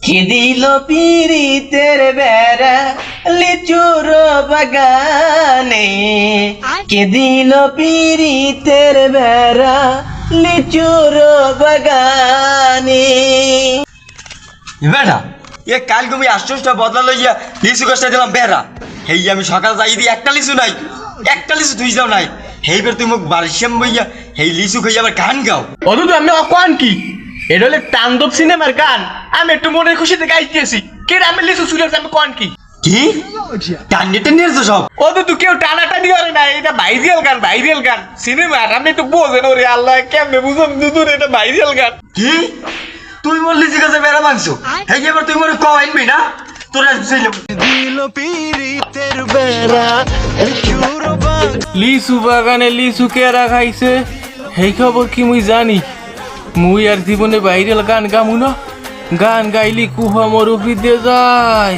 কে দিল পিরিতের বেড়া লিচুর বাগানে, কে দিল পিরিতের বেড়া লিচুর বাগানে। বেড়া এ কাল তুমি আশ্চর্যটা বদলা লইয়া লিচু গাছটা দিলাম বেড়া। হেই আমি সকাল যাই দি একটা লিচু নাই, একটা লিচু তুই যাও নাই। হেইবার তুই মুখ বালিশ্যাম বইয়া হেই লিচু খাইয়া আবার গান গাও। অথচ আমি অকান কি এটা হলে তাণ্ডব সিনেমার গান। আমি একটু মনের খুশিতে গাইতেছি, কে আমি লিচু চুলে আমি কন কি কি টান্ডে টেন্ডে তো সব। অথচ কেউ টানাটানি করে না, এটা ভাইরাল গান, ভাইরাল গান সিনেমার। আমি একটু বোঝেন ওরে আল্লাহ কেমনে বুঝলাম দুদুর এটা ভাইরাল গান। কি তুই মোর লিচু গাছে বেড়া মানছো? হেই এবার তুই মোর কও আনবি না তোরা দিল পিরিতের বেড়া লিচুর বাগান। লিচু বাগানে লিচু কেরা খাইছে সেই খবর কি মুই জানি? মুই আর জীবনে ভাইরাল গান গামু না, গান গাইলি কুহা মরুফি দিয়ে যায়।